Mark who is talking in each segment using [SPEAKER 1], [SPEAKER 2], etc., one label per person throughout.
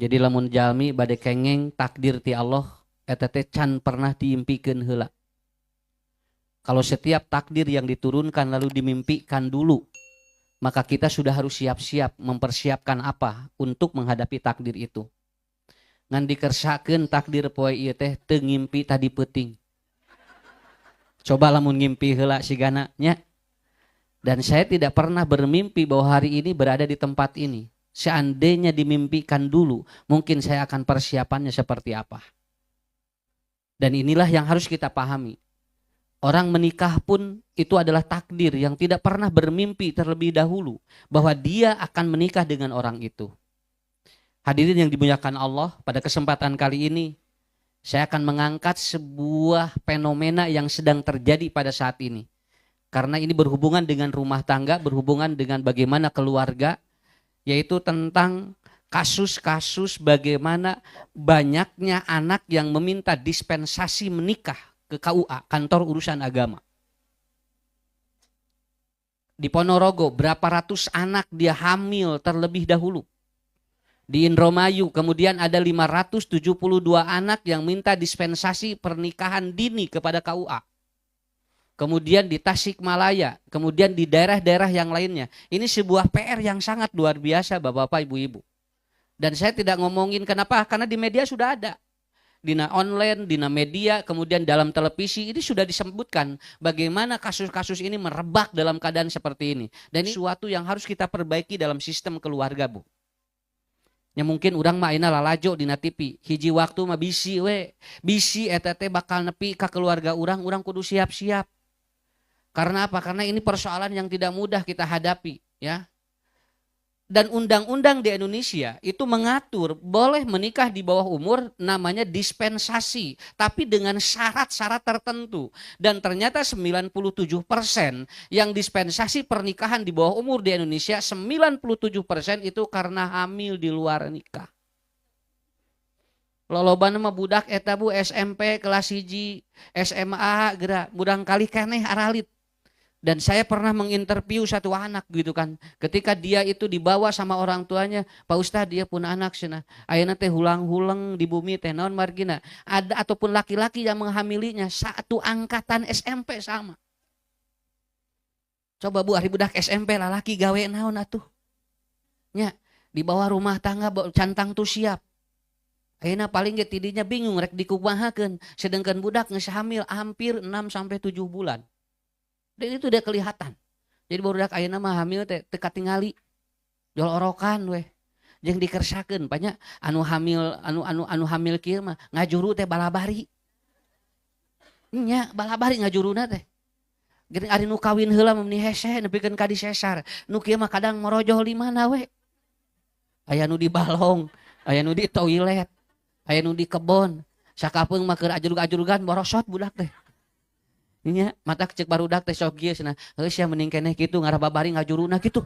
[SPEAKER 1] Jadi lamun jalmi bade kengeng takdir ti Allah eta teh can pernah diimpikeun heula. Kalau setiap takdir yang diturunkan lalu dimimpikan dulu, maka kita sudah harus siap-siap mempersiapkan apa untuk menghadapi takdir itu. Ngan dikersakeun takdir poe ieu teh teu ngimpi tadi peuting. Coba lamun ngimpi heula sigana nya. Dan saya tidak pernah bermimpi bahwa hari ini berada di tempat ini. Seandainya dimimpikan dulu, mungkin saya akan persiapannya seperti apa. Dan inilah yang harus kita pahami. Orang menikah pun itu adalah takdir yang tidak pernah bermimpi terlebih dahulu bahwa dia akan menikah dengan orang itu. Hadirin yang dimuliakan Allah, pada kesempatan kali ini saya akan mengangkat sebuah fenomena yang sedang terjadi pada saat ini. Karena ini berhubungan dengan rumah tangga, berhubungan dengan bagaimana keluarga, yaitu tentang kasus-kasus bagaimana banyaknya anak yang meminta dispensasi menikah ke KUA, kantor urusan agama. Di Ponorogo berapa ratus anak dia hamil terlebih dahulu. Di Indramayu kemudian ada 572 anak yang minta dispensasi pernikahan dini kepada KUA. Kemudian di Tasikmalaya, kemudian di daerah-daerah yang lainnya. Ini sebuah PR yang sangat luar biasa Bapak-bapak, Ibu-ibu. Dan saya tidak ngomongin kenapa, karena di media sudah ada. Dina online, dina media, kemudian dalam televisi ini sudah disebutkan bagaimana kasus-kasus ini merebak dalam keadaan seperti ini. Dan ini sesuatu yang harus kita perbaiki dalam sistem keluarga, Bu. Ya mungkin urang mah ayeuna lalajo dina TV. Hiji waktu mah bisi we. Bisi eta teh bakal nepi ka keluarga urang kudu siap-siap. Karena apa? Karena ini persoalan yang tidak mudah kita hadapi, ya. Dan undang-undang di Indonesia itu mengatur boleh menikah di bawah umur namanya dispensasi, tapi dengan syarat-syarat tertentu. Dan ternyata 97% yang dispensasi pernikahan di bawah umur di Indonesia 97% itu karena hamil di luar nikah. Lolobana mah budak eta Bu SMP kelas 1, SMA geura budang kali keneh aralit. Dan saya pernah menginterview satu anak gitu kan. Ketika dia itu dibawa sama orang tuanya, Pak Ustadz dia pun anak cenah. Ayeuna teh hulang-hulang di bumi teh naon margina. Ada ataupun laki-laki yang menghamilinya satu angkatan SMP sama. Coba Bu ari budak SMP lalaki gawe naon atuh. Nya di bawah rumah tangga cantang tuh siap. Ayeuna paling ge tidinya bingung rek dikumahakeun. Sedangkan budak geus hamil hampir 6 sampai 7 bulan. Dan itu udah kelihatan. Jadi barudak ayeuna mah hamil teh teu katingali. Jol orokan weh. Jeung dikersakeun banyak anu hamil kieu mah ngajuru teh balabari. Nya balabari ngajuruna teh. Geuning ari nu kawin heula mah meni hese nepikeun ka disesar. Nu kieu mah kadang morojoh di mana we. Aya nu di balong, aya nu di toilet, aya nu di kebon. Sakapeung mah keur ajurug-ajurugan borosot budak teh. Nya mata cek barudak teh sok kieu cenah. Heus ya mending keneh kitu ngarababari ngajuruna kitu.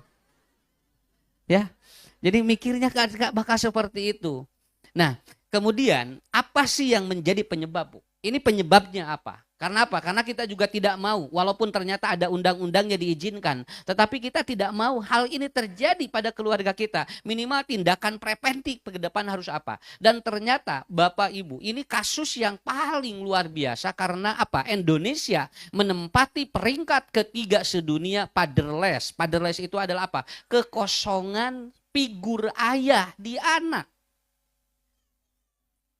[SPEAKER 1] Ya. Jadi mikirnya bakal seperti itu. Nah, kemudian apa sih yang menjadi penyebab, Bu? Ini penyebabnya apa? Karena apa? Karena kita juga tidak mau, walaupun ternyata ada undang-undangnya diizinkan, tetapi kita tidak mau hal ini terjadi pada keluarga kita. Minimal tindakan preventif ke depan harus apa? Dan ternyata Bapak Ibu, ini kasus yang paling luar biasa karena apa? Indonesia menempati peringkat ketiga sedunia fatherless. Fatherless itu adalah apa? Kekosongan figur ayah di anak.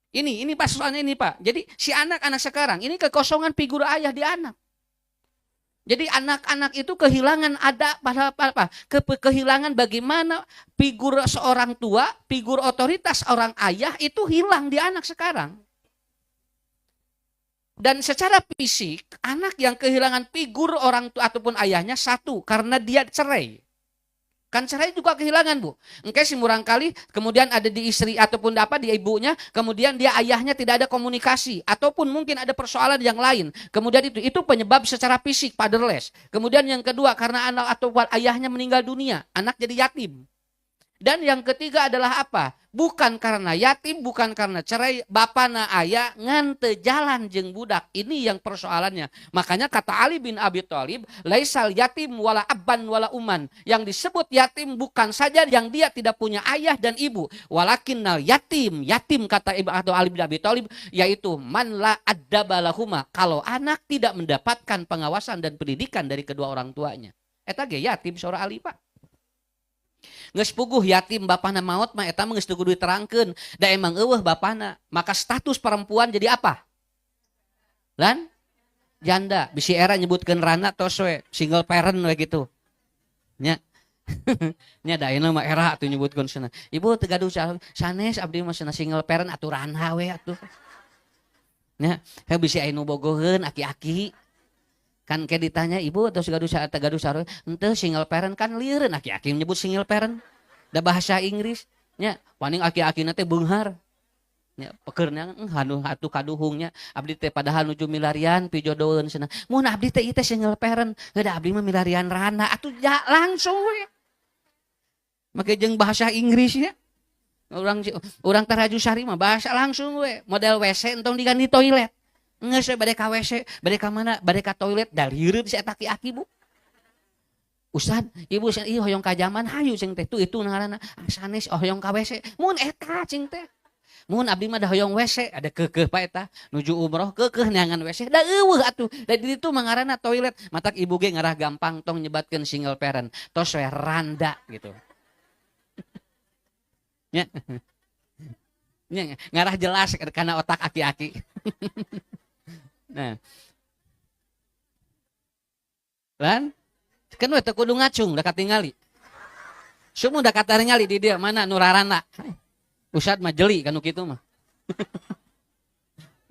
[SPEAKER 1] Ini persoalannya ini Pak. Jadi si anak-anak sekarang ini kekosongan figur ayah di anak. Jadi anak-anak itu kehilangan apa? Kehilangan bagaimana figur seorang tua, figur otoritas orang ayah itu hilang di anak sekarang. Dan secara fisik anak yang kehilangan figur orang tua ataupun ayahnya satu karena dia cerai. Kan cerai juga kehilangan Bu. Engke si murang kali kemudian ada di istri ataupun di ibunya, kemudian dia ayahnya tidak ada komunikasi ataupun mungkin ada persoalan yang lain. Kemudian itu penyebab secara fisik fatherless. Kemudian yang kedua karena anak atau ayahnya meninggal dunia, anak jadi yatim. Dan yang ketiga adalah apa? Bukan karena yatim, bukan karena cerai, bapana aya ngan teu jalan jeung budak. Ini yang persoalannya. Makanya kata Ali bin Abi Thalib, laisal yatim wala abban wala uman. Yang disebut yatim bukan saja yang dia tidak punya ayah dan ibu, walakinnal yatim, yatim kata atau Ali bin Abi Thalib yaitu man la addabalahuma, kalau anak tidak mendapatkan pengawasan dan pendidikan dari kedua orang tuanya. Eta ge yatim saudara Ali Pak. Geus puguh yatim bapana maot mah eta mah geus teu kudu diterangkeun. Da emang eueuh bapana, maka status perempuan jadi apa? Lan janda. Bisi era nyebutkeun rana tos we, single parent we gitu. Nya. Nya da ayeuna mah era atuh nyebutkeun cenah. Ibu teu gaduh sanes abdi mah cenah single parent aturan we atuh. Nya, he bisi aya nu bogoheun aki-aki. Kan kayak ditanya ibu atau gaduh sarua henteu single parent kan lieureun aki-aki menyebut single parent da bahasa Inggris nya paning aki-aki teh beunghar nya pekeurna hanu atuh kaduhungnya abdi teh padahal nuju milarian pijodoeun cenah mun abdi teh ieu teh single parent heuh abdi mah milarian rana atuh ja langsung we make jeung bahasa Inggrisnya urang taraju sari mah bahasa langsung we model WC entong diganti toilet. Nges bade ka WC, bade ka mana, bade ka toilet, da lieureun si eta aki-aki Bu. Ustad, ibu ieu hoyong ka jaman hayu cing teh, tuh itu ngaranna sanes hoyong ka WC. Mun eta cing teh. Mun abdi mah da hoyong WC, ada keukeuh pa eta, nuju umroh keukeuh neangan WC, da eueuh atuh. Da di ditu mah ngaranna toilet. Matak ibu ge ngarah gampang tong nyebatkeun single parent, tos we randa gitu. Nya. Nya ngarah jelas kana otak aki-aki. Nah, lan kan we teu kudu ngacung da katingali. Sumu da katingali di dieu mana nu rarana. Ustad mah jeli kanu kitu mah.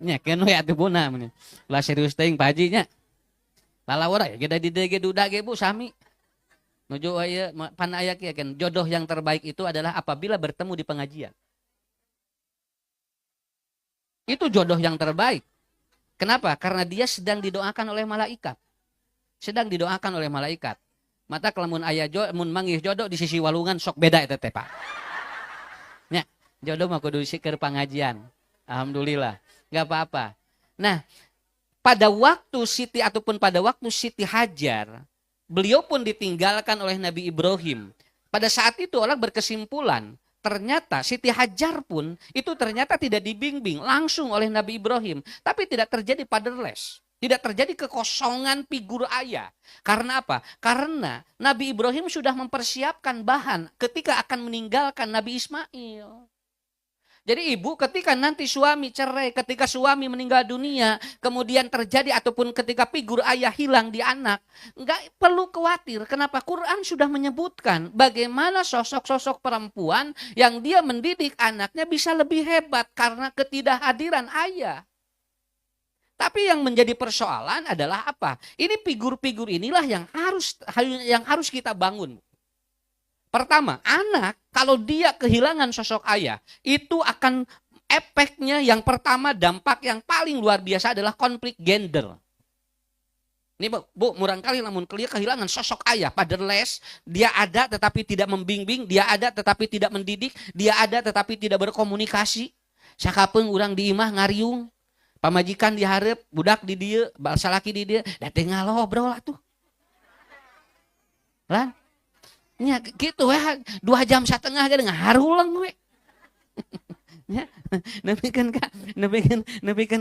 [SPEAKER 1] Nya keun we atuh puna mun. Lah serius teuing Pak Haji nya. Lalawara ya geda di dieu ge duda ge Bu sami. Nuju aya pan aya kieu kan jodoh yang terbaik itu adalah apabila bertemu di pengajian. Itu jodoh yang terbaik. Kenapa? Karena dia sedang didoakan oleh malaikat. Sedang didoakan oleh malaikat. Mata kelamun aya mun manggih jodoh di sisi walungan sok beda eta teh Pak. Nya, jodoh mah kudu keur pangajian. Alhamdulillah, enggak apa-apa. Nah, pada waktu Siti ataupun pada waktu Siti Hajar, beliau pun ditinggalkan oleh Nabi Ibrahim. Pada saat itu orang berkesimpulan ternyata Siti Hajar pun itu ternyata tidak dibimbing langsung oleh Nabi Ibrahim. Tapi tidak terjadi fatherless. Tidak terjadi kekosongan figur ayah. Karena apa? Karena Nabi Ibrahim sudah mempersiapkan bahan ketika akan meninggalkan Nabi Ismail. Jadi ibu ketika nanti suami cerai, ketika suami meninggal dunia, kemudian terjadi ataupun ketika figur ayah hilang di anak, enggak perlu khawatir. Kenapa? Quran sudah menyebutkan bagaimana sosok-sosok perempuan yang dia mendidik anaknya bisa lebih hebat karena ketidakhadiran ayah. Tapi yang menjadi persoalan adalah apa? Ini figur-figur inilah yang harus kita bangun. Pertama, anak kalau dia kehilangan sosok ayah, itu akan efeknya yang pertama dampak yang paling luar biasa adalah konflik gender. Ini Bu, murangkali namun kehilangan sosok ayah, fatherless, dia ada tetapi tidak membimbing, dia ada tetapi tidak mendidik, dia ada tetapi tidak berkomunikasi. Sakapeung urang di imah ngariung, pamajikan dihareup, budak di dieu, balsa laki di dieu, da teu ngalobrol atuh. Lan nya gitu we 2 jam setengah ge ngaharulang we. Nya nepikeun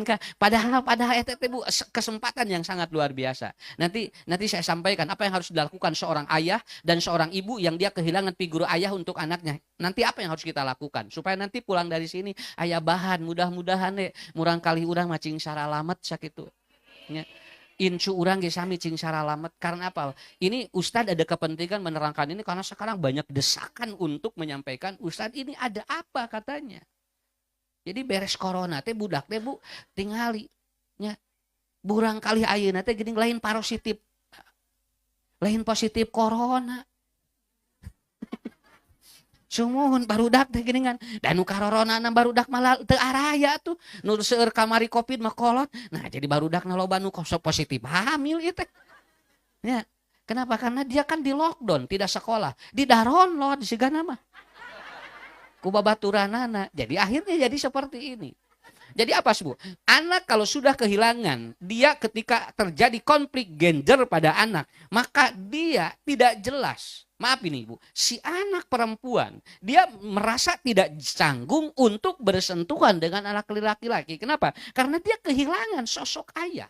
[SPEAKER 1] ka padahal eta teh Bu kesempatan yang sangat luar biasa. Nanti saya sampaikan apa yang harus dilakukan seorang ayah dan seorang ibu yang dia kehilangan figur ayah untuk anaknya. Nanti apa yang harus kita lakukan supaya nanti pulang dari sini aya bahan, mudah-mudahan murang kali urang macing saralamet sakitu. Nya incu urang ge sami cing saralamet karena apa? Ini Ustadz ada kepentingan menerangkan ini karena sekarang banyak desakan untuk menyampaikan Ustadz ini ada apa katanya. Jadi beres corona teh budak teh Bu tingali nya burang kali ayeuna teh geuning lain positif. Lain positif corona. Sumuhun barudak teh geuningan dan nu karoronana barudak malah teu araya tuh nu seueur kamari Covid mah kolot. Nah jadi barudakna loba nu positif hamil ieu teh. Ya, kenapa? Karena dia kan di lockdown, tidak sekolah, di download sigana mah. ku babaturanana. Jadi akhirnya jadi seperti ini. Jadi apa Bu? Anak kalau sudah kehilangan, dia ketika terjadi konflik gender pada anak, maka dia tidak jelas. Maaf ini Bu, si anak perempuan, dia merasa tidak canggung untuk bersentuhan dengan anak laki-laki. Kenapa? Karena dia kehilangan sosok ayah.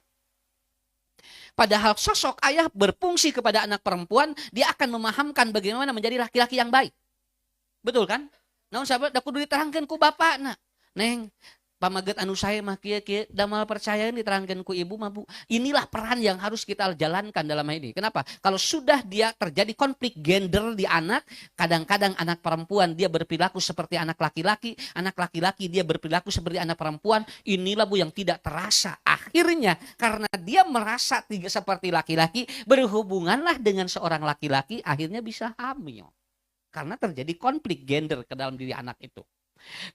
[SPEAKER 1] Padahal sosok ayah berfungsi kepada anak perempuan, dia akan memahamkan bagaimana menjadi laki-laki yang baik. Betul kan? Namun sahabat, aku dulu diterangkan ku bapak, nak. Neng, pamaget anu saya mah kieu damal percaya diterangkan ku ibu mah Bu. Inilah peran yang harus kita jalankan dalam hal ini. Kenapa? Kalau sudah dia terjadi konflik gender di anak, kadang-kadang anak perempuan dia berperilaku seperti anak laki-laki dia berperilaku seperti anak perempuan. Inilah Bu yang tidak terasa. Akhirnya karena dia merasa tidak seperti laki-laki, berhubunganlah dengan seorang laki-laki, akhirnya bisa hamil. Karena terjadi konflik gender ke dalam diri anak itu.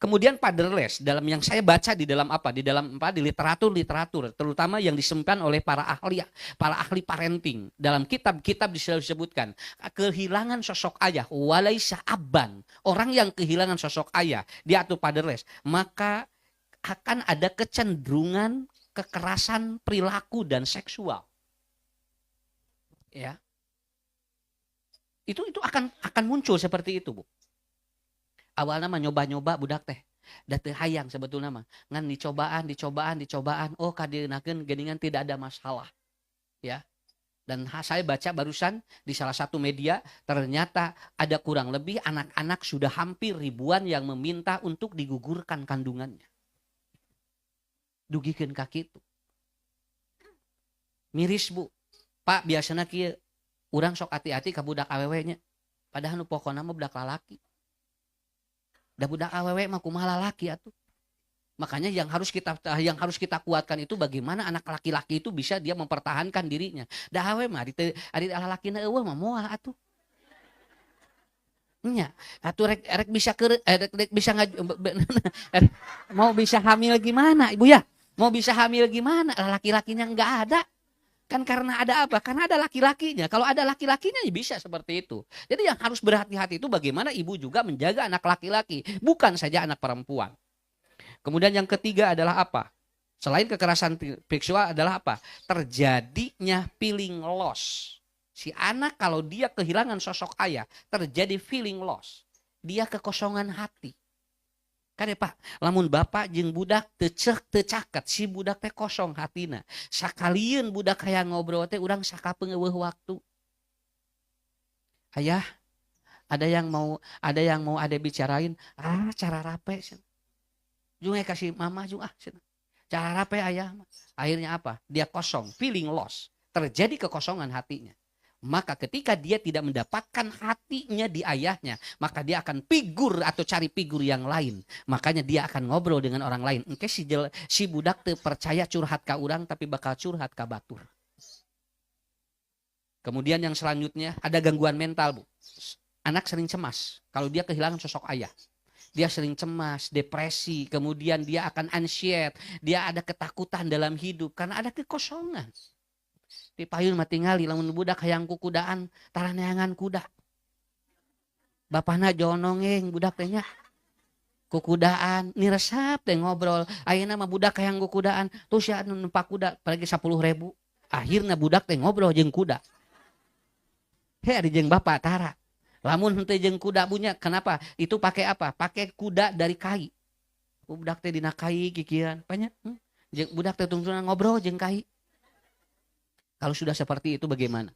[SPEAKER 1] Kemudian fatherless, dalam yang saya baca di dalam apa? Di literatur, terutama yang disimpan oleh para ahli parenting. Dalam kitab-kitab disebutkan kehilangan sosok ayah, walaisa abban, orang yang kehilangan sosok ayah, dia atau fatherless, maka akan ada kecenderungan kekerasan perilaku dan seksual. Ya. Itu akan muncul seperti itu, Bu. Awalnya mah nyoba-nyoba budak teh. Da teu hayang sebetulnya mah. Ngan dicobaan. Oh kadienakeun geuningan tidak ada masalah. Ya. Dan saya baca barusan di salah satu media, ternyata ada kurang lebih anak-anak sudah hampir ribuan yang meminta untuk digugurkan kandungannya. Dugikeun ka kitu. Miris, Bu. Pak, biasana kieu urang sok hati-hati ka budak awewe nya. Padahal nu pokona mah budak lalaki. Da budak awewe mah kumaha lalaki atuh. Makanya yang harus kita kuatkan itu bagaimana anak laki-laki itu bisa dia mempertahankan dirinya. Da awewe mah ari lalakina eueuh mah moal atuh. Nya, atuh rek bisa mau bisa hamil gimana, Ibu ya? Mau bisa hamil gimana? Laki-lakinya enggak ada. Kan karena ada apa? Karena ada laki-lakinya. Kalau ada laki-lakinya ya bisa seperti itu. Jadi yang harus berhati-hati itu bagaimana ibu juga menjaga anak laki-laki. Bukan saja anak perempuan. Kemudian yang ketiga adalah apa? Selain kekerasan seksual adalah apa? Terjadinya feeling loss. Si anak kalau dia kehilangan sosok ayah, terjadi feeling loss. Dia kekosongan hati. Kade Pak, lamun bapak jeung budak teu caket, si budak teh kosong hatina. Sakalieun budak hayang ngobrol teh urang sakapeung eueuh waktu. Ayah, ada yang mau ade bicarain, cara rape. Jung kasih mama jung cara rape ayah. Akhirnya apa? Dia kosong, feeling loss. Terjadi kekosongan hatinya. Maka ketika dia tidak mendapatkan hatinya di ayahnya, maka dia akan figur atau cari figur yang lain. Makanya dia akan ngobrol dengan orang lain. Engke si budak teu percaya curhat ka urang tapi bakal curhat ka batur. Kemudian yang selanjutnya ada gangguan mental, Bu. Anak sering cemas kalau dia kehilangan sosok ayah. Dia sering cemas, depresi, kemudian dia akan anxiety, dia ada ketakutan dalam hidup karena ada kekosongan. Di payun mah tingali lamun budak hayang ku kudaan tara neangan kuda. Bapana jonongeng budak teh nya. Ku kudaan ni resep teh ngobrol. Ayeuna mah budak hayang ku kudaan, tuh sia anu numpak kuda palagi 10.000. Akhirna budak teh ngobrol jeung kuda. Ari jeung bapa tara. Lamun henteu jeung kuda bunya, kenapa? Itu pakai apa? Pakai kuda dari kai. Budak teh dina kai kikiran, panya. Jeung budak teh tungtuna ngobrol jeung kai. Kalau sudah seperti itu bagaimana?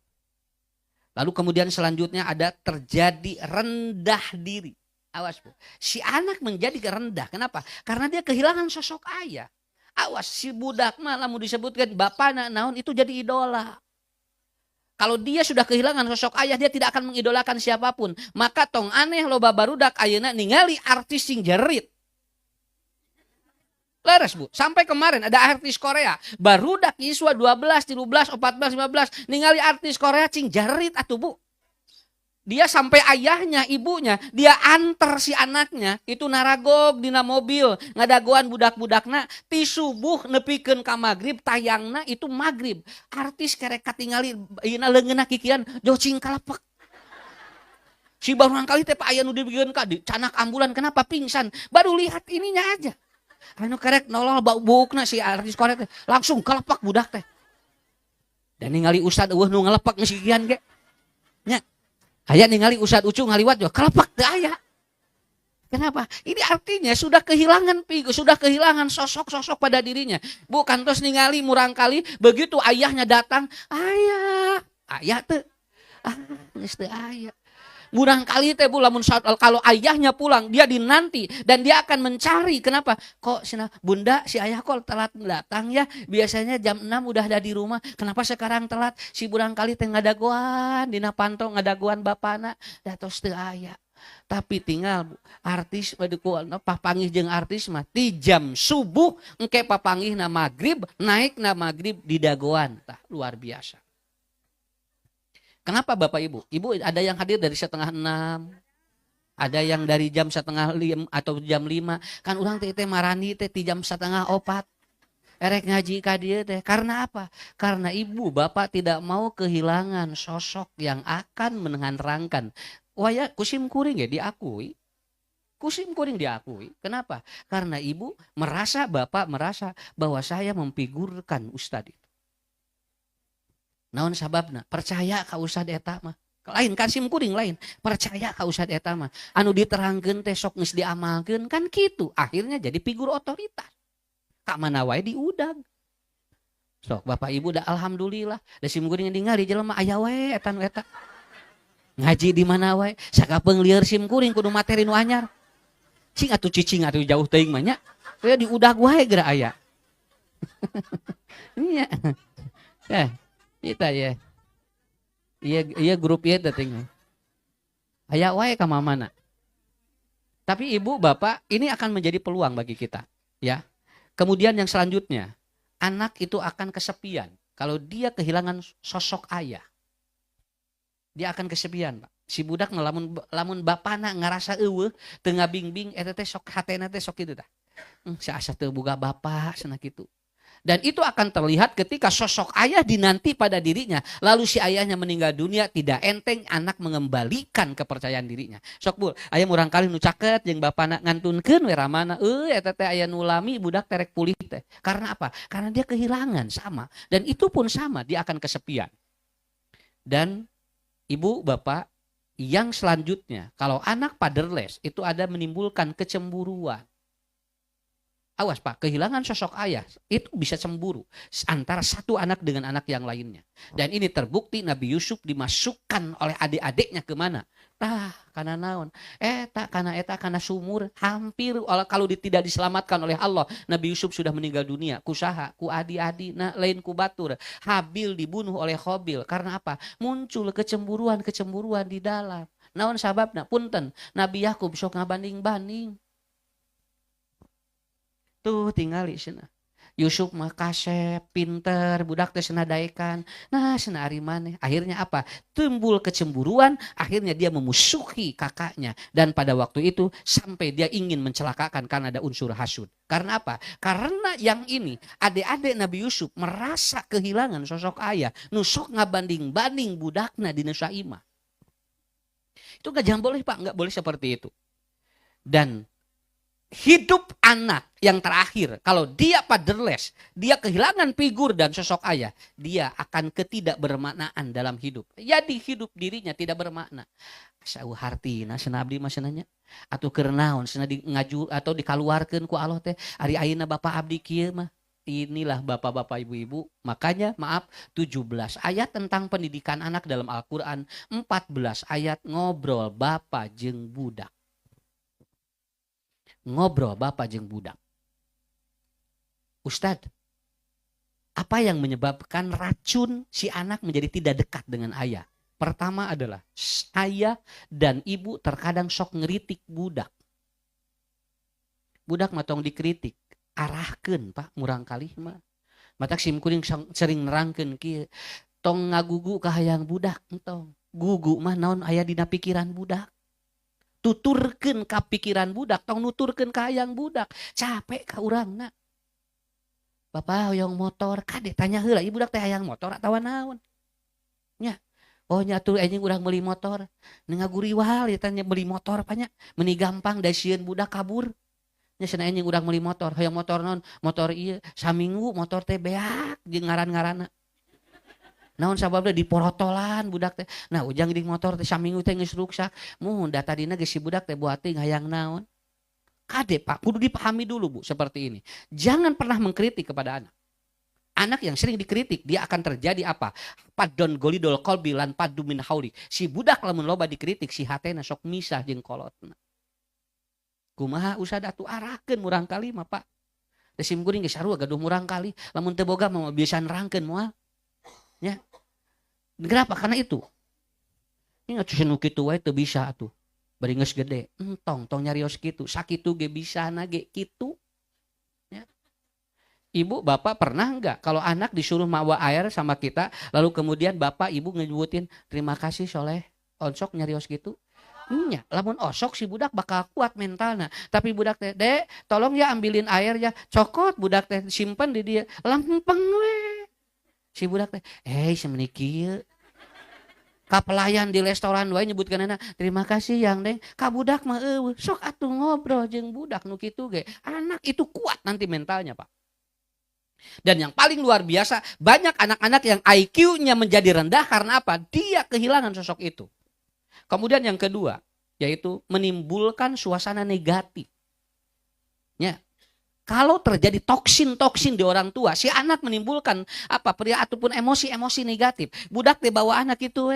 [SPEAKER 1] Lalu kemudian selanjutnya ada terjadi rendah diri. Awas Bu. Si anak menjadi rendah. Kenapa? Karena dia kehilangan sosok ayah. Awas si budak mah lamun disebutkan bapana naon itu jadi idola. Kalau dia sudah kehilangan sosok ayah, dia tidak akan mengidolakan siapapun. Maka tong aneh loba barudak ayeuna ningali artis sing jerit. Leres Bu, sampai kemarin ada artis Korea, barudak Yiswa 12, 13, 14, 15, ningali artis Korea cing jarit atuh Bu. Dia sampai ayahnya, ibunya, dia antar si anaknya, itu naragog dina mobil, ngadagoan budak-budakna, ti subuh nepikeun ka magrib, tayangna itu magrib. Artis kerek katingali, ina leungeunna kikiran, jocing kalepek. Si barangkali teh Pak aya nu dibikeun ka di canak ambulan kenapa pingsan? Baru lihat ininya aja. Anu karek nolol buukna si artis korek teh langsung kelepak budak teh. Dan ningali ustad eueuh nu ngelepak geus sigian ge. Nya. Aya ningali ustad ucu ngaliwat juga kelepak teu aya. Kenapa? Ini artinya sudah kehilangan figur, sudah kehilangan sosok-sosok pada dirinya. Bukan terus ningali murangkali begitu ayahnya datang, ayah teh, geus teu aya. Murangkali teh bu lamun kalau ayahnya pulang dia dinanti dan dia akan mencari. Kenapa? Kok sina bunda si ayah kok telat datang ya? Biasanya jam 6 udah ada di rumah. Kenapa sekarang telat? Si murangkali teh ngadaguan dina panto ngadaguan bapana datos teu aya. Tapi tinggal artis papangih jeung artis mah ti jam subuh engke papangih na magrib naik na magrib di dagoan tah luar biasa. Kenapa Bapak Ibu? Ibu ada yang hadir dari 5:30, ada yang dari jam 4:30 atau jam 5. Kan urang teh marani teh ti jam 3:30 erek ngaji ka dieu teh. Karena apa? Karena ibu bapak tidak mau kehilangan sosok yang akan menerangkan. Waya kusim kuring ya diakui. Kusim kuring diakui. Kenapa? Karena ibu merasa, bapak merasa bahwa saya memfigurkan ustad itu. Naon sababna? Percaya ka ustad eta mah. Lain kasim kuring lain. Percaya ka ustad eta mah. Anu diterangkeun teh sok geus diamalkeun kan kitu. Akhirnya jadi figur otoritas. Ka mana wae diudang. Sok bapak ibu dah alhamdulillah. Da sim kuring ningali jelema aya wae eta nu eta. Ngaji di mana wae sakapeung lieur sim kuring kudu materi nu anyar cing atuh cicing atuh jauh teuing mah nya we diudag wae geura aya nya kita ya iya grup ieu teh ting aya wae ka mamana. Tapi ibu bapak ini akan menjadi peluang bagi kita ya. Kemudian yang selanjutnya anak itu akan kesepian kalau dia kehilangan sosok ayah. Dia akan kesepian, Pak. Si budak lamun bapana ngarasa eueuh teu ngabingbing eta teh sok hatena teh sok kitu tah. Si asa teu boga bapa cenah kitu. Dan itu akan terlihat ketika sosok ayah dinanti pada dirinya. Lalu si ayahnya meninggal dunia tidak enteng anak mengembalikan kepercayaan dirinya. Sok bul, aya murang kali nu caket jeung bapana ngantunkeun we ramana. Eta teh aya nu lami budak terek pulih teh. Karena apa? Karena dia kehilangan sama. Dan itu pun sama, dia akan kesepian. Dan ibu, bapak, yang selanjutnya, kalau anak fatherless itu ada menimbulkan kecemburuan. Awas Pak, kehilangan sosok ayah itu bisa cemburu antara satu anak dengan anak yang lainnya. Dan ini terbukti Nabi Yusuf dimasukkan oleh adik-adiknya ke mana? Karena naon? Karena sumur. Hampir kalau tidak diselamatkan oleh Allah, Nabi Yusuf sudah meninggal dunia. Kusaha, ku adi-adi, lain ku batur. Habil dibunuh oleh Khobil. Karena apa? Muncul kecemburuan di dalam. Naon sababna? Punten, Nabi Yakub sok ngabanding-banding. Tuh tingali cenah. Yusuf mah kasep, pinter, budak teh cenah daekan. Nah, cenah ari maneh. Akhirnya apa? Timbul kecemburuan, akhirnya dia memusuhi kakaknya dan pada waktu itu sampai dia ingin mencelakakan karena ada unsur hasud. Karena apa? Karena yang ini adik-adik Nabi Yusuf merasa kehilangan sosok ayah, nusok ngabanding-banding budakna di Nusaimah. Itu enggak boleh Pak, enggak boleh seperti itu. Dan hidup anak yang terakhir, kalau dia fatherless, dia kehilangan figur dan sosok ayah, dia akan ketidakbermaknaan dalam hidup. Jadi hidup dirinya tidak bermakna. Asa hartina cenah abdi mah cenahnya atuh keur naon cenah ngaju atau dikaluarkeun ku Allah teh ari ayeuna bapak abdi kieu mah. Inilah bapak-bapak ibu-ibu, makanya maaf 17 ayat tentang pendidikan anak dalam Al-Qur'an, 14 ayat ngobrol bapak jeung budak. Ngobrol bapak jeung budak. Ustadz, apa yang menyebabkan racun si anak menjadi tidak dekat dengan ayah? Pertama adalah ayah dan ibu terkadang sok ngeritik budak. Budak matong dikritik, arahkeun Pak murang kali mah. Matak sim kuring sering nerangkeun kieu, tong ngagugu ka hayang budak entong. Gugu mah naon aya dina pikiran budak. Tuturkeun ka pikiran budak, tong nuturkeun ka hayang budak. Capek ka urangna. Bapak hoyong motor, kade tanya heula ieu budak teh hayang motor atawa naon? Nya, Oh nyatu anjing urang beli motor. Ngaguriwal ya tanya beli motor banyak. Meni gampang da sieun budak kabur. Nya cenah anjing urang beli motor. Hayang motor non, motor ieu saminggu motor teh beak jeung ngaran-ngaranna. Naon sababna diporotolan budak teh. Nah ujang di motor teh saminggu teh geus ruksak. Mun da tadina geus si budak teh buat teuing hayang naon. Kade Pak, kudu dipahami dulu Bu seperti ini. Jangan pernah mengkritik kepada anak. Anak yang sering dikritik, dia akan terjadi apa? Padon golidol kolbi lan padu min hauli. Si budak lamun loba dikritik, si hatena sok misah jeung kolotna. Kumaha usah atuh arahkeun murang kali mah Pak. Desim guring geus sarua gaduh murang kali, lamun teu boga mah biasa nerangkeun moal. Ya. Kenapa? Karena itu. Ingat nu kitu wae teu bisa atuh. Bari geus gede, entong tong nyarios kitu, sakitu ge bisana ge kitu. Ibu, bapak pernah enggak kalau anak disuruh mawa air sama kita, lalu kemudian bapak ibu ngejubutin terima kasih soleh, onsok nyarios gitu? Nya, lamun osok si budak bakal kuat mentalnya. Tapi budak teh, dek tolong ya ambilin air ya, cokot budak teh simpen di dia, lempeng we. Si budak teh, semeni kieu. Ka pelayan di restoran wae nyebutkan anak, terima kasih yang deng. Ka budak mah sok atuh ngobrol jeung budak nu kitu ge. Anak itu kuat nanti mentalnya, Pak. Dan yang paling luar biasa, banyak anak-anak yang IQ-nya menjadi rendah karena apa? Dia kehilangan sosok itu. Kemudian yang kedua, yaitu menimbulkan suasana negatif. Ya. Kalau terjadi toksin-toksin di orang tua, si anak menimbulkan apa pria ataupun emosi-emosi negatif. Budak teh bawa anak itu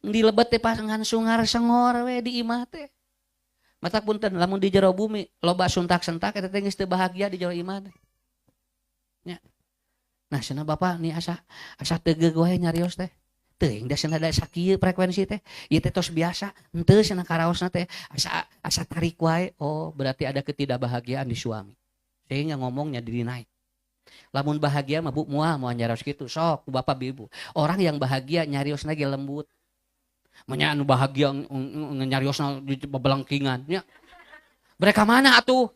[SPEAKER 1] dilebet teh pasangan sungar sengor di imah teh. Mata punten lamun di jero bumi loba suntak-sentak eta teh geus teu bahagia di jero imah teh. Ya. Nah, cenah bapak nih asa tegeug wae nyarios teh. Teuing da cenah da sakieu frekuensi teh. Ieu teh tos biasa. Henteu cenah karaosna teh asa tarik wae. Oh, berarti ada ketidakbahagiaan di suami. Sehingga ngomongnya jadi naik. Lamun bahagia mah Bu moal nyarios kitu. Sok bapak ibu. Orang yang bahagia nyariosna ge lembut. Manya anu bahagia nyariosna di babelengkingan nya. Mereka mana atuh?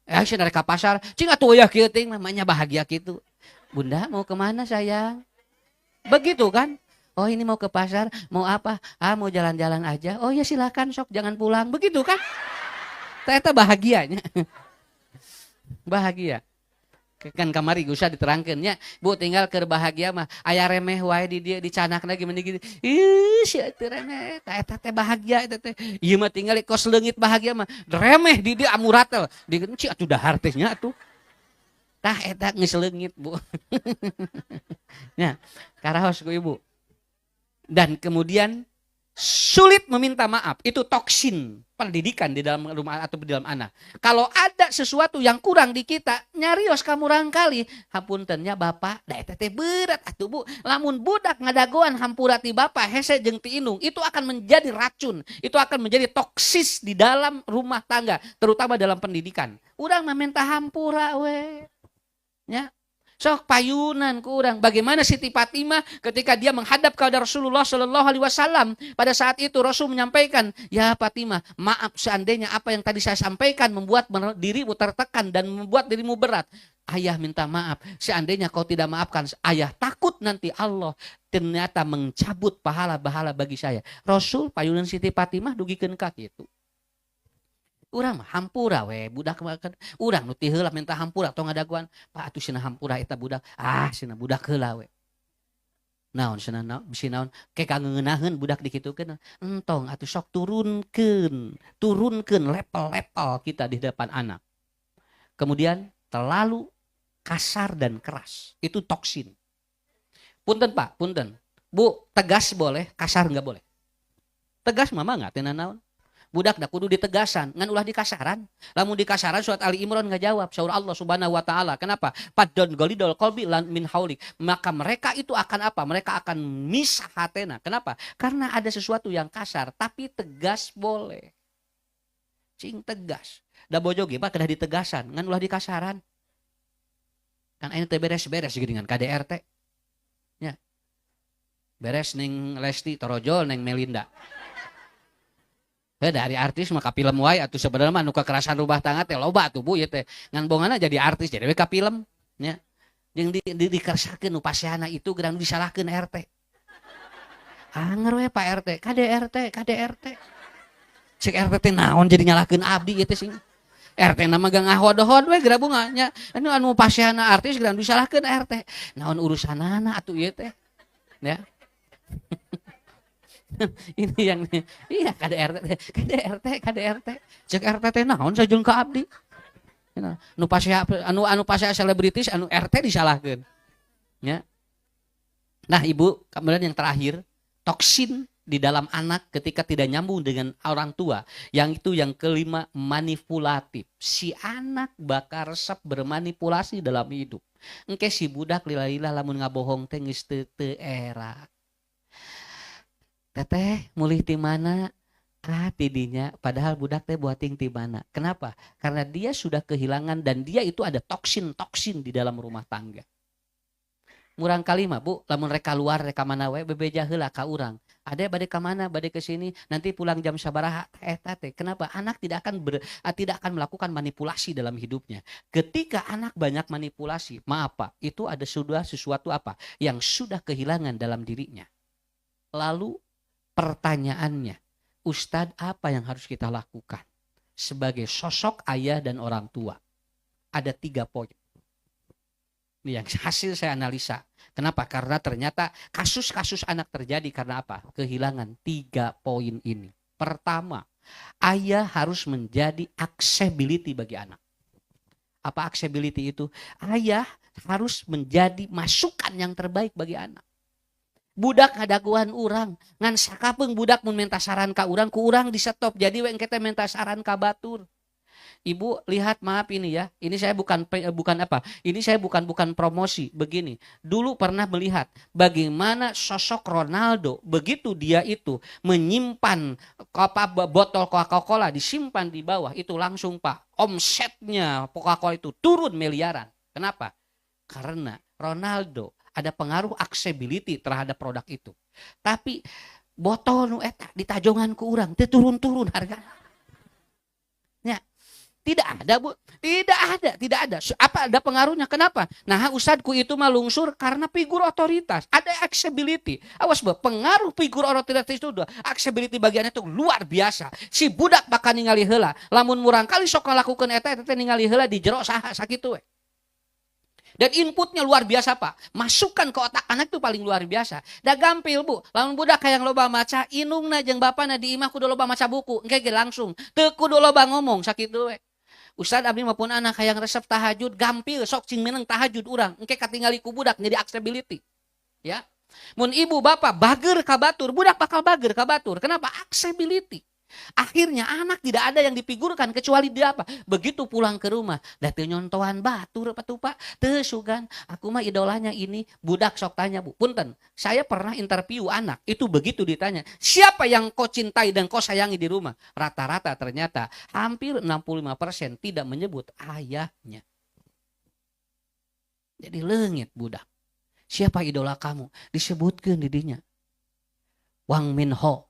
[SPEAKER 1] Saya dari ke pasar, cing atuh ya kieu ting namanya bahagia gitu. Bunda mau kemana sayang? Begitu kan? Oh ini mau ke pasar, mau apa? Mau jalan-jalan aja. Oh ya silakan sok jangan pulang. Begitu kan? Ternyata bahagianya. Bahagia. Kan kamari usah diterangkeun nya. Bu tinggal keur bahagia mah aya remeh wae di dieu dicanakna ge meni gitu. Ih sia teu remeh. Eta teh bahagia eta teh. Ieu mah tinggal kos leungit bahagia mah remeh di dieu amuratel. Ci atuh dahar teh nya atuh. Tah eta geus leungit Bu. Nya karaos ku Ibu. Dan kemudian sulit meminta maaf, itu toksin pendidikan di dalam rumah atau di dalam anak. Kalau ada sesuatu yang kurang di kita, nyarios kamurang kali, hampuntennya bapak, da eta teh berat atuh Bu. Lamun budak ngadagoan hampura ti bapak hese jeung ti indung, itu akan menjadi racun, itu akan menjadi toksis di dalam rumah tangga, terutama dalam pendidikan. Urang mah minta hampura we. Ya. Sok payunan ku urang. Bagaimana Siti Fatimah ketika dia menghadap kepada Rasulullah Shallallahu Alaihi Wasallam. Pada saat itu Rasul menyampaikan, ya Fatimah, maaf seandainya apa yang tadi saya sampaikan membuat dirimu tertekan dan membuat dirimu berat. Ayah minta maaf. Seandainya kau tidak maafkan, ayah takut nanti Allah ternyata mencabut pahala-pahala bagi saya. Rasul payunan Siti Fatimah dugikeun ka kitu. Urang mah hampura we budak makan urang nu ti heula minta hampura tong ngadaguan Pak atuh cenah hampura eta budak cenah budak heula we naon cenah bisi naon ke kangeunaheun budak dikitukeun entong atuh sok turunkeun level-level kita di depan anak. Kemudian terlalu kasar dan keras itu toksin. Punten Pak, punten Bu, tegas boleh, kasar enggak boleh. Tegas mama enggak teu naon. Budak dah kudu ditegasan, ngan ulah dikasaran. Lamun dikasaran surat Ali Imran ngajawab saur Allah Subhanahu wa taala. Kenapa? Padon golidol qalbi lan min haulik. Maka mereka itu akan apa? Mereka akan misah hatena. Kenapa? Karena ada sesuatu yang kasar, tapi tegas boleh. Cing tegas. Da bojo ge mah kedah ditegasan, ngan ulah dikasaran. Kan aya teh beres-beres geuningan KDRT. Nya. Beres ning Lesti Torojol ning Melinda. Dari artis mah ka film wae atuh sebenarnya mah nu kekerasan rumah tangga teh loba atuh Bu ieu teh. Ngan bonganna jadi artis jadi we ka film nya. Jeung dikersahkeun nu paseana itu gerang disalahkeun RT. Anger we Pak RT, KDRT, KDRT. Cek RT teh naon jadi nyalakeun abdi ieu teh sing. RT nama gang ngahodhod we geura bunganya. Anu pasiana artis geura disalahkeun RT. Naon urusanana atuh ieu teh. Ya. Ini yang iya KDRT, KDRT, KDRT. Cek RT teh naon sajeung ka abdi. Nu pasea anu pasea selebritis anu RT disalahkeun. Ya. Nah, Ibu, kemudian yang terakhir, toksin di dalam anak ketika tidak nyambung dengan orang tua. Yang itu yang kelima, manipulatif. Si anak bakal resep bermanipulasi dalam hidup. Engke si budak lila-lila lamun ngabohong teh geus teu era. Teteh mulih ti mana? Tidinya padahal budak teh buating ti mana. Kenapa? Karena dia sudah kehilangan dan dia itu ada toksin-toksin di dalam rumah tangga. Murang kali mah Bu, lamun reka luar reka mana we bebeja heula ka urang. Ade bade ka mana? Bade ke sini, nanti pulang jam sabaraha eta teh. Kenapa? Anak tidak akan melakukan manipulasi dalam hidupnya. Ketika anak banyak manipulasi, maaf Pak, itu ada sudah sesuatu apa yang sudah kehilangan dalam dirinya. Lalu pertanyaannya, Ustadz apa yang harus kita lakukan sebagai sosok ayah dan orang tua? Ada 3 poin. Ini yang hasil saya analisa. Kenapa? Karena ternyata kasus-kasus anak terjadi karena apa? Kehilangan 3 poin ini. Pertama, ayah harus menjadi accessibility bagi anak. Apa accessibility itu? Ayah harus menjadi masukan yang terbaik bagi anak. Budak ngadaguan urang, ngan sakapeung budak mun minta saran ka urang, ku urang di stop. Jadi we engke teh minta saran ka batur. Ibu lihat maaf ini ya, ini saya bukan apa, ini saya bukan promosi begini. Dulu pernah melihat bagaimana sosok Ronaldo begitu dia itu menyimpan botol Coca-Cola disimpan di bawah itu langsung Pak omsetnya Coca-Cola itu turun miliaran. Kenapa? Karena Ronaldo ada pengaruh accessibility terhadap produk itu. Tapi botol nu eta ditajongan ku urang teu turun-turun hargana. Ya. Tidak ada Bu, tidak ada. Apa ada pengaruhnya? Kenapa? Nah Ustadku itu mah lungsur karena figur otoritas. Ada accessibility. Awas Bu, pengaruh figur otoritas itu udah accessibility bagiannya itu luar biasa. Si budak bakal ningali heula. Lamun murang kali sok ngalakukeun eta ningali heula di jero saha sakitu we. Dan inputnya luar biasa Pak. Masukan ke otak anak itu paling luar biasa. Da gampil Bu. Lamun budak kayak loba maca, inungna jeung bapana di imah kudu loba maca buku. Engke langsung. Teu kudu loba ngomong sakitu we. Ustad abdi maupun anak hayang resep tahajud gampil sok cing meneng tahajud urang. Engke katingali ku budak jadi accessibility. Ya. Mun ibu bapak bager ka batur, budak bakal bager ka batur. Kenapa? Accessibility. Akhirnya anak tidak ada yang difigurkan kecuali dia apa? Begitu pulang ke rumah, dah teu nyontohan batur patupa, teu sugan. Aku mah idolanya ini, budak sok tanya Bu. Punten, saya pernah interview anak, itu begitu ditanya, siapa yang kau cintai dan kau sayangi di rumah? Rata-rata ternyata hampir 65% tidak menyebut ayahnya. Jadi leungit budak. Siapa idola kamu? Disebutkeun didinya. Wang Minho.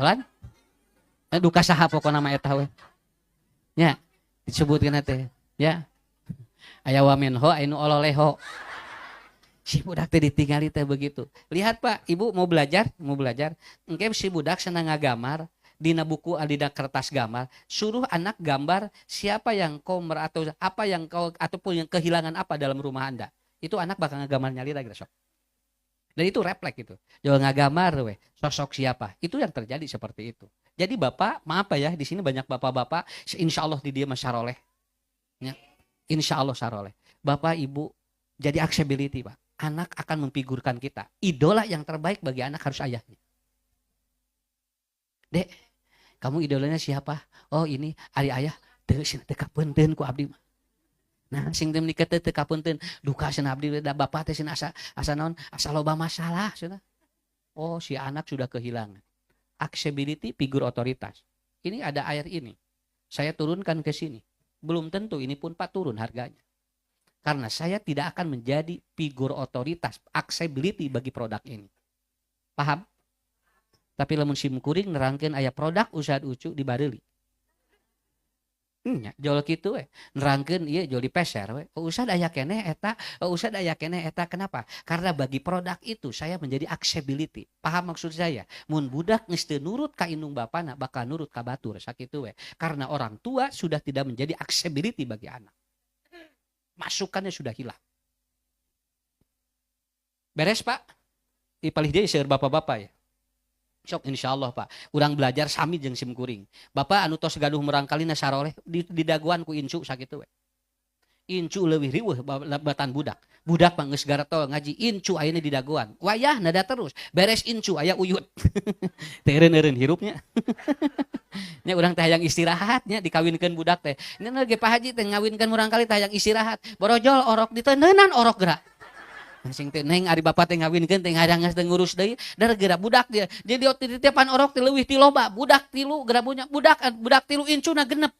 [SPEAKER 1] Kan? Duka saha pokona mah eta we. Nya, disebutkeun teh, ya. Aya wa minho anu ololeho. Si budak teh ditinggali teh begitu. Lihat Pak, Ibu mau belajar? Engke si budak senang ngagambar dina buku dina kertas gambar, suruh anak gambar siapa yang kau atau apa yang kau ataupun yang kehilangan apa dalam rumah Anda. Itu anak bakal ngagambar nyali lagi sok. Dan itu refleks gitu. Jangan ngagambar we, sosok siapa. Itu yang terjadi seperti itu. Jadi Bapak, maaf ya, di sini banyak bapak-bapak, insya Allah di dia masyaroleh. Ya. Insya Allah syaroleh. Bapak, Ibu, jadi accessibility Pak. Anak akan memfigurkan kita. Idola yang terbaik bagi anak harus ayahnya. Dek, kamu idolanya siapa? Oh ini, ari ayah. Teu kapunteun ku abdi. Nah, sing teu nikah teh kapunteun, duka cenah abdi da bapak teh cenah asa naon? Asa loba masalah cenah. Oh, si anak sudah kehilangan. Accessibility figur otoritas. Ini ada air ini. Saya turunkan ke sini. Belum tentu ini pun Pak turun harganya. Karena saya tidak akan menjadi figur otoritas, accessibility bagi produk ini. Paham? Tapi lamun sim kuring nerangkeun aya produk Ustad Ucu di Bareuli. Jol kitu we. Nerangkeun ieu jol dipeser we. Usah aya keneh eta, usah aya keneh eta. Kenapa? Karena bagi produk itu saya menjadi accessibility. Paham maksud saya? Mun budak geus teu nurut ka indung bapana bakal nurut ka batur sakitu we. Karena orang tua sudah tidak menjadi accessibility bagi anak. Masukannya sudah hilang. Beres, Pak? Ipalih deui seueur bapak-bapak ya. Sok insyaallah Pak. Urang belajar sami jeung sim kuring. Bapak anu tos gaduh merangkalina saroleh di daguan ku incu sakitu we. Incu leuwih riweuh batan budak. Budak mah geus garetol ngaji, incu ayeuna di daguan. Wayah nada terus. Beres incu aya uyut. Teh eureun-eureun hirupnya. Nya urang teh hayang istirahat nya dikawinkeun budak teh. Nya ge Pak Haji teh ngawinkeun murangkali teh hayang istirahat. Borojol orok diteuneunnan orok gerak. Sing teh neng ari bapak teh ngawinkeun teh ngarangas teh ngurus deui dar geura budak dia jadi titipan orok teh leuwih ti loba budak tilu geura budak tilu incuna genep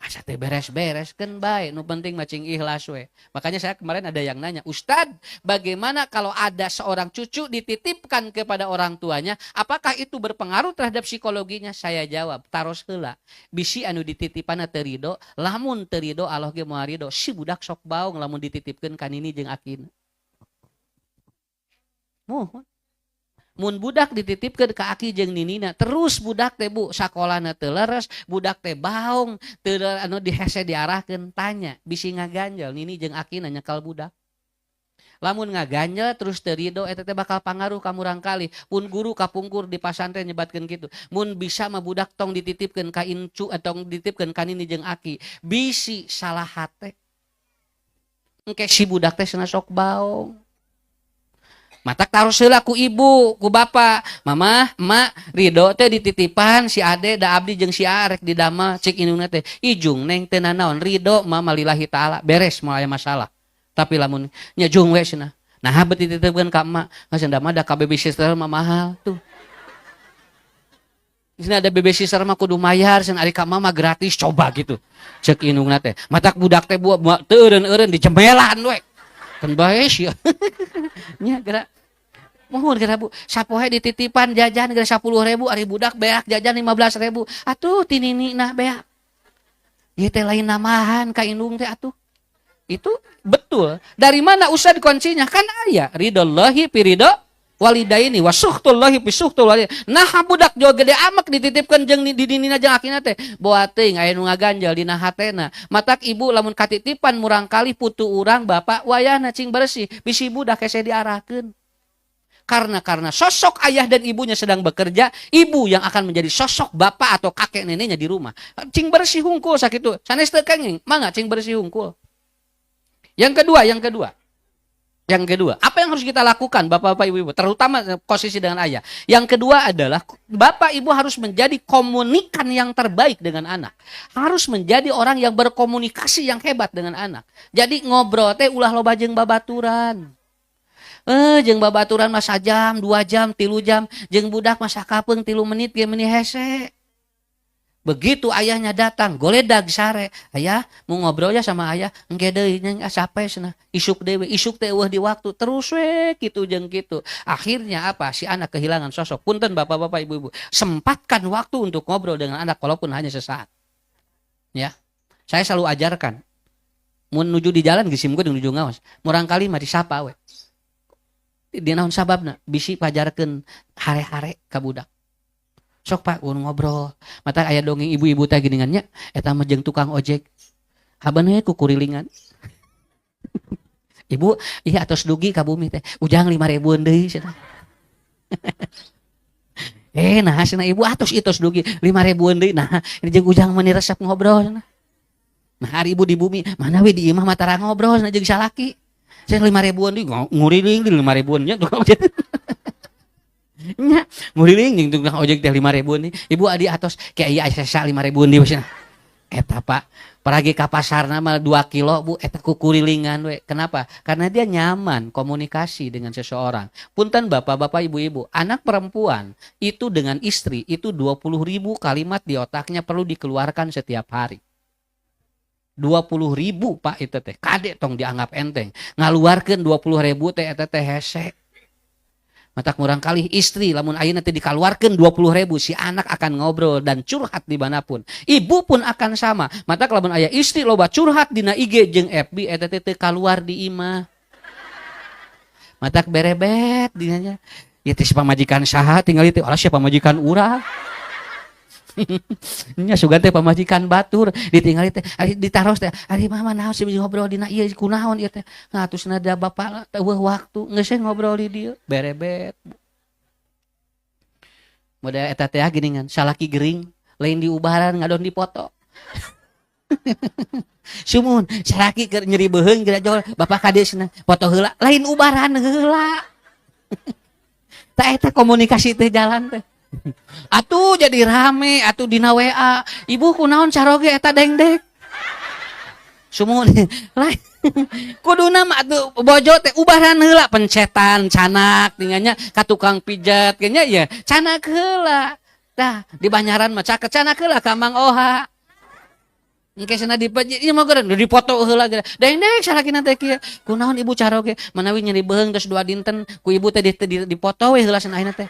[SPEAKER 1] asa teh beres-bereskeun bae nu penting macing ikhlas we. Makanya saya kemarin ada yang nanya, Ustad, bagaimana kalau ada seorang cucu dititipkan kepada orang tuanya, apakah itu berpengaruh terhadap psikologinya? Saya jawab, taros heula. Bisi anu dititipanna teu ridho, lamun teu ridho Allah ge moal ridho. Si budak sok baong lamun dititipkeun ka nini jeung akina. Mohon. Mun budak dititipkeun ka aki jeung ninina, terus budak teh Bu sakolana teu leres, budak teh baong, teu anu dihese diarahkeun, tanya bisi ngaganjel nini jeung akina nyekel budak. Lamun ngaganjel terus teu ridho eta teh bakal pangaruh ka murangkali. Pun guru kapungkur di pasantren nyebatkeun kitu. Mun bisa mah budak tong dititipkeun ka incu atau dititipkeun ka nini jeung aki, bisi salah hate. Engke si budak teh cenah sok baong. Matak taruh heula ku ibu, ku bapa, mama, emak, ridho teh dititipan si ade da abdi jeung si arek di dama cik indungna teh. Ijung neng teu nanaon ridho mama lillahi taala beres moal aya masalah. Tapi lamun nya jung we cenah. Nah beuti dititipkeun ka emak, geus da mah da ka babysitter mah mahal tuh. Cenah ada babysitter mah kudu mayar, cenah ari ka mama gratis coba gitu. Cek indungna teh. Matak budak teh teu eureun-eureun dijembelan we. Kan bae sia. Nya geura mohon geura Bu, sapoe dititipan jajan geura 10.000 ari budak beak jajan 15.000. Atuh ti ninina beak. Ieu teh lain namahan ka indung teh atuh. Itu betul. Dari mana Ustaz kuncinya? Kan aya ridallahi fi ridha walidaini wa suhtullahi fi suhtul walidaini. Nah budak jo gede amek dititipkeun jeung di dinina jeung akina teh. Boa teuing aya nu ngaganjal dina hatena. Matak ibu lamun katitipan murangkali putu urang bapak wayahna cing bersih, bisi budak hese diarahkeun. Karena sosok ayah dan ibunya sedang bekerja, ibu yang akan menjadi sosok bapak atau kakek neneknya di rumah. Cing bersih hungkul sakitu. Sanes teu kenging, mangga cing bersih hungkul. Yang kedua, apa yang harus kita lakukan Bapak-bapak Ibu-ibu, terutama posisi dengan ayah. Yang kedua adalah Bapak Ibu harus menjadi komunikan yang terbaik dengan anak. Harus menjadi orang yang berkomunikasi yang hebat dengan anak. Jadi ngobrol teh ulah loba jeung babaturan. Jeung babaturan mah sajam, 2 jam, 3 jam, jeung budak mah sakapeung 3 menit, 3 menit hese. Begitu ayahnya datang, goledag sare. Ayah, mau ngobrol ya sama ayah. Engke deui nya sape cenah. Isuk dewe, isuk teh eueuh di waktu. Terus we kitu jeung kitu. Akhirnya apa? Si anak kehilangan sosok. Punten Bapak-bapak, Ibu-ibu. Sempatkan waktu untuk ngobrol dengan anak walaupun hanya sesaat. Ya. Saya selalu ajarkan. Mun nuju di jalan geus simkudu nuju ngaos. Murangkali mah disapa we. Di naon sababna? Bisi pajarkeun hare-hare ka budak. Sok Pak, urang ngobrol. Mata aya dongeng ibu-ibu teh geuningannya, eta mah jeung tukang ojek. Habeuneuh ku kurilingan. Ibu, iya atos dugi ka bumi teh. Ujang 5.000 deui cenah. Nah cenah ibu atos dugi 5.000 deui. Nah, ini jeung ujang meni resep ngobrol cenah. Nah, hari ibu di bumi, mana we di imah mah tara ngobrol cenah jeung salaki. Cenah 5.000 deui nguriling di 5.000 nya tukang ojek. Nya nguriling jeung tukang ojek teh 5.000 nih. Ibu adi atos kayak ieu asa 5.000 deui cenah. Eta Pak, peragi ka pasarna mah 2 kilo Bu, eta kukurilingan we. Kenapa? Karena dia nyaman komunikasi dengan seseorang. Punten Bapak-bapak, Ibu-ibu, anak perempuan itu dengan istri itu 20.000 kalimat di otaknya perlu dikeluarkan setiap hari. 20.000 Pak itu teh. Kade tong dianggap enteng. Ngaluarkeun 20.000 teh eta teh hese. Matak murang kali istri lamun ayeuna teh dikaluarkeun 20.000 si anak akan ngobrol dan curhat dimanapun. Ibu pun akan sama. Matak lamun aya istri loba curhat dina IG jeung FB eta teh kaluar di imah. Matak berebet dinanya. Ya teh pamajikan saha tinggal teh alah sia pamajikan urang. Nya sugan teh pamajikan batur ditinggali teh ditaros teh ari mama naon sih ngobrol dina ieu kunaon ieu teh ngatusna da bapak teu waktu geus ngobrol di dieu berebet model eta teh geuningan salaki gering lain di ubaran ngadon di foto sumun salaki keur nyeri beuheung geura jol bapak kadesna foto heula lain ubaran heula tah eta komunikasi teh jalan teh. Atuh jadi rame, atuh dina WA. Ibu kunaon caroge eta dengdek. Sumun lain. Kuduna mah atuh bojo teh ubaran heula pencetan canak tinggalnya ka tukang pijat kayaknya ya canak heula. Tah di Banyaran mah caket canak heula ka Mang Oha. Engke cenah dipejit ieu mah geureun dipoto heula geura. Dengdek salakina teh kieu. Kunaon ibu caroge manawi nyeri beuheung geus 2 dinten ku ibu teh dipoto we heula cenah ayeuna teh.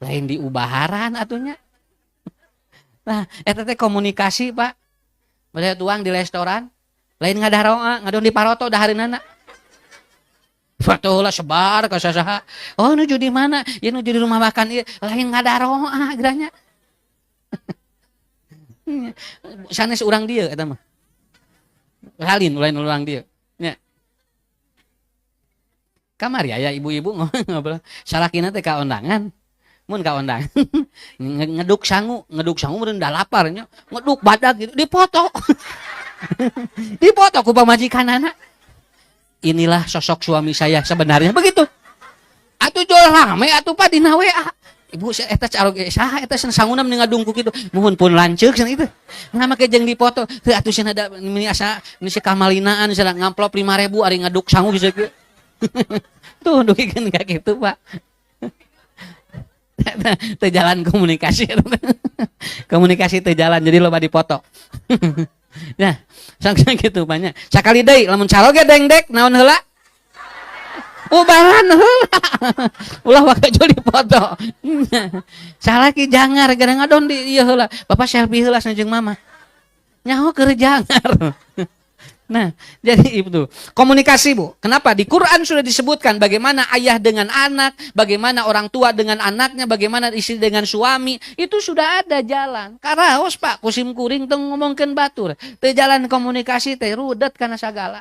[SPEAKER 1] Lain di ubaharan atunya. Nah, eta teh komunikasi, Pak. Bade tuang di restoran, lain ngadaroa, ngadon di paroto dahareunana. Foto heula sebar ka sasaha. Oh, nuju di mana? Ya nuju di rumah makan ieu, lain ngadaroa geranya. Sanes urang dieu eta mah. Lain urang dieu. Nya. Kamari aya ibu-ibu ngobrol. Salakina teh ka undangan. Mun ka undangan ngeduk sangu meureun da lapar nya ngeduk badag gitu dipoto dipoto ku pamajikanana. Inilah sosok suami saya sebenarnya begitu atuh jol rame atuh pa dina WA ibu eta caroge saha eta sanguna mending ngadungku kitu muhun pun lanceuk cenah itu ngama ke jeung dipoto teu atuh cenah da meni asa meni kamalinaan cenah ngamplop 5.000 ari ngaduk sangu geus tuh dugikeun ka kitu Pak. Teu jalan komunikasi. Komunikasi teu jalan jadi loba dipoto. Nah, sangsana kitu banyak. Sakali deui lamun caroge dengdek naon heula? Ubaran heula. Ulah wae jol dipoto. Salaki jangar gara ngadon di ieu heula. Bapak selfie heula jeung mama. Nyaho keur jangar. Nah, jadi itu komunikasi Bu. Kenapa? Di Quran sudah disebutkan bagaimana ayah dengan anak, bagaimana orang tua dengan anaknya, bagaimana istri dengan suami. Itu sudah ada jalan. Karaos Pak, kusim kuring teu ngomongkeun batur. Teu jalan komunikasi teh rudet kana sagala.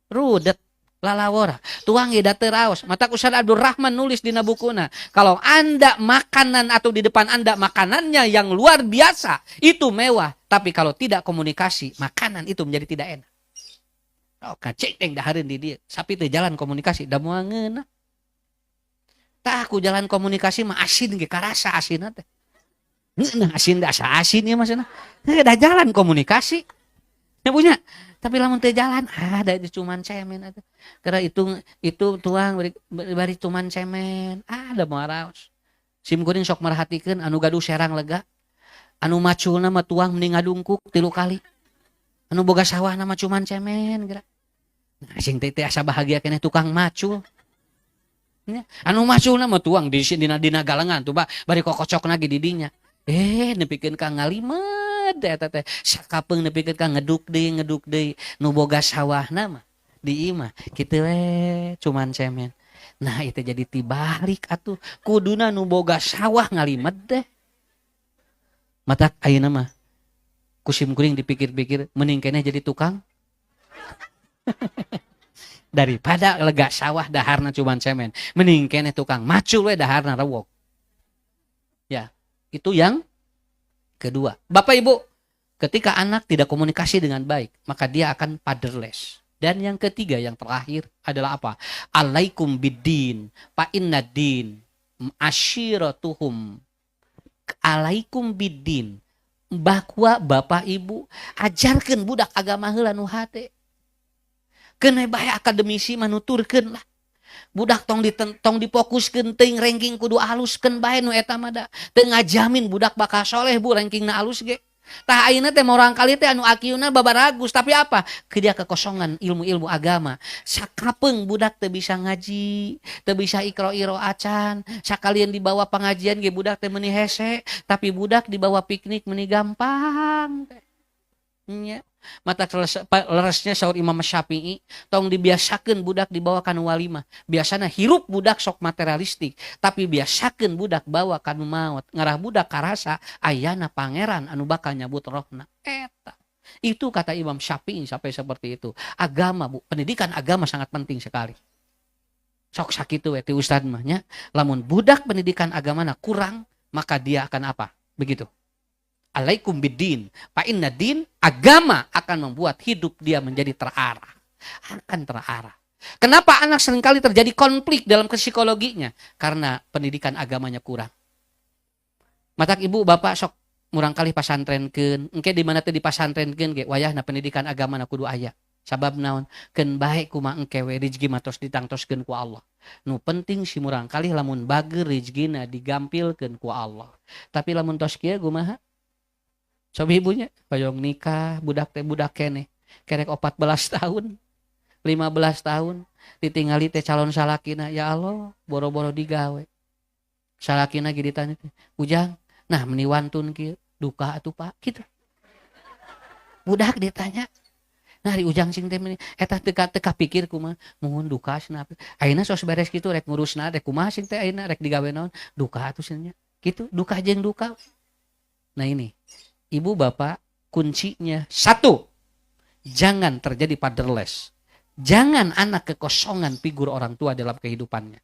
[SPEAKER 1] Rudet lalawora. Tuang ge da teu raos. Mata Ustaz Abdul Rahman nulis dina bukuna, kalau Anda makanan atau di depan Anda makanannya yang luar biasa, itu mewah. Tapi kalau tidak komunikasi, makanan itu menjadi tidak enak. Oh, kacek deng dahareun di dieu. Sapi teh jalan komunikasi da moal ngeunah. Tah ku jalan komunikasi mah asin ge karasa asinna teh. Ngeunah asin da asa asin ieu maksudna. Da jalan komunikasi. Ya punya. Tapi lamun teu jalan da cuman cemen atuh. Karena itu tuang bari cuman cemen. Da moal raos. Sim kuring sok merhatikeun anu gaduh serang lega. Anu maculna mah tuang mending ngadungkuk 3 kali. Anu boga sawah nama cuman cemen geura. Nah, sing teh asa bahagia keneh tukang macul. Nya, anu maculna mah tuang di dina galengan tuh Pak, bari kokocok lagi di dinya. Nepikeun ka ngalimet eta teh. Sakapeung nepikeun ka ngeduk deui nu boga sawahna mah di imah kitu we cuman cemen. Nah, itu jadi tibalik atuh. Kuduna nu boga sawah ngalimet deh. Matak ayeuna mah kusim kuring dipikir-pikir mending keneh jadi tukang daripada lega sawah daharna cuman cemen mending keneh tukang macul we daharna rewok. Ya, itu yang kedua. Bapak Ibu, ketika anak tidak komunikasi dengan baik, maka dia akan fatherless. Dan yang ketiga, yang terakhir adalah apa? Alaikum biddin fa inna din asyiratuhum. Alaikum biddin. Bahwa Bapak Ibu ajarkeun budak agama heula nu hate. Keun bae akademisi manuturkeun lah. Budak tong difokuskeun teuing ranking kudu aluskeun bae nu eta mah da. Teu ngajamin budak bakal soleh Bu rankingna alus ge. Tah ayeuna teh orang kali teh anu akiuna babaragus, tapi apa? Dia kekosongan ilmu-ilmu agama. Sakapeung budak teu bisa ngaji, teu bisa iqra acan, sakalian dibawa pengajian ge budak teh meuni hese, tapi budak dibawa piknik meuni gampang. Nya. Mata leresnya saur Imam Syafi'i, tong dibiasakeun budak dibawa kana walimah. Biasana hirup budak sok materialistik, tapi biasakeun budak bawa kana maot. Ngarah budak karasa ayana pangeran anu bakal nyabut rohna. Eta. Itu kata Imam Syafi'i sampai seperti itu. Agama, Bu, pendidikan agama sangat penting sekali. Sok sakitu we ti ustad mah nya, lamun budak pendidikan agamana kurang, maka dia akan apa? Begitu. Alaikum biddin, fa inna din, agama akan membuat hidup dia menjadi terarah. Akan terarah. Kenapa anak seringkali terjadi konflik dalam psikologinya? Karena pendidikan agamanya kurang. Matak ibu bapak sok murang kali pasantrenkeun, engke di mana teh dipasantrenkeun ge wayahna pendidikan agamana kudu aya. Sabab naon? Keun bae kumaha engke we rezeki matos ditangtoskeun ku Allah. Nu penting si murang kali lamun bager rezekina digampilkeun ku Allah. Tapi lamun tos kieu kumaha? Coba ibunya, bayong nikah, budak teh budak kene. Kerek 14 tahun, 15 tahun, ditinggali teh calon salakina, ya Allah, boro-boro digawe. Salakina ge ditanya teh, "Ujang, nah meni wantun kieu, duka atuh Pak?" Gitu. Budak ditanya. Nah di ujang sing teh meni eta teka pikir kumaha, muhun duka cenah. Ayeuna sos beres kitu rek ngurusna rek kumaha sing teh ayeuna rek digawe naon? Duka atuh cenah. Gitu, duka jeung duka. Nah ini Ibu bapak kuncinya satu, jangan terjadi fatherless. Jangan anak kekosongan figur orang tua dalam kehidupannya.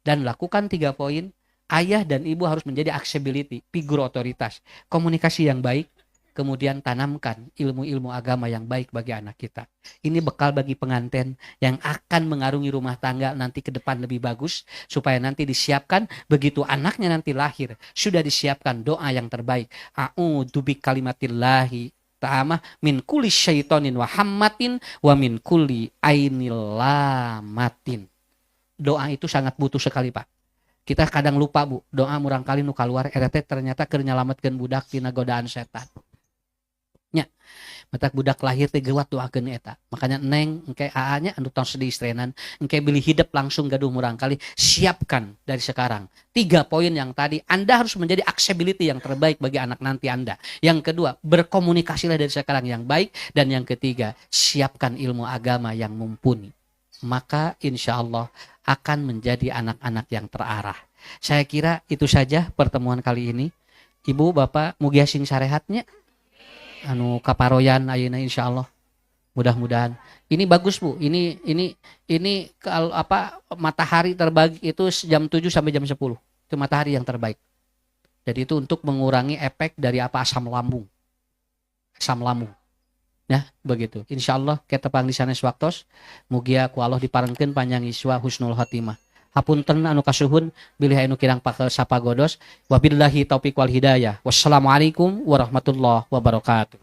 [SPEAKER 1] Dan lakukan 3 poin, ayah dan ibu harus menjadi accessibility, figur otoritas. Komunikasi yang baik, kemudian tanamkan ilmu-ilmu agama yang baik bagi anak kita. Ini bekal bagi pengantin yang akan mengarungi rumah tangga nanti ke depan lebih bagus, supaya nanti disiapkan begitu anaknya nanti lahir, sudah disiapkan doa yang terbaik. A'udzu bikalimatillahi ta'amah min kulli syaitonin wa hammatin wa min kulli ainil lamatin. Doa itu sangat butuh sekali, Pak. Kita kadang lupa, Bu, doa murang kali nu kaluar eta teh ternyata keur nyalametkeun budak tina godaan setan. Nya, matak budak lahir teh geuwat doakeun eta. Makanya neng engke aa-nya anu tos di istrenan, engke beli hidup langsung gaduh murang kali, siapkan dari sekarang. 3 poin yang tadi, Anda harus menjadi accessibility yang terbaik bagi anak nanti Anda. Yang kedua, berkomunikasilah dari sekarang yang baik, dan yang ketiga, siapkan ilmu agama yang mumpuni. Maka insya Allah akan menjadi anak-anak yang terarah. Saya kira itu saja pertemuan kali ini. Ibu, Bapak, mugia sing sarehatnya. Anu kaparoyan ayeuna insyaallah. Mudah-mudahan. Ini bagus, Bu. Ini kalau apa matahari terbagi itu jam 7 sampai jam 10. Itu matahari yang terbaik. Jadi itu untuk mengurangi efek dari apa asam lambung. Asam lambung. Ya, begitu. Insyaallah kita pang di sanes waktos. Mugia ku Allah diparenkeun panjang iswa husnul khotimah. Hapunten anu kasuhun bilih anu kirang pakel sapa godos. Wabillahi taufiq wal hidayah. Wassalamualaikum warahmatullahi wabarakatuh.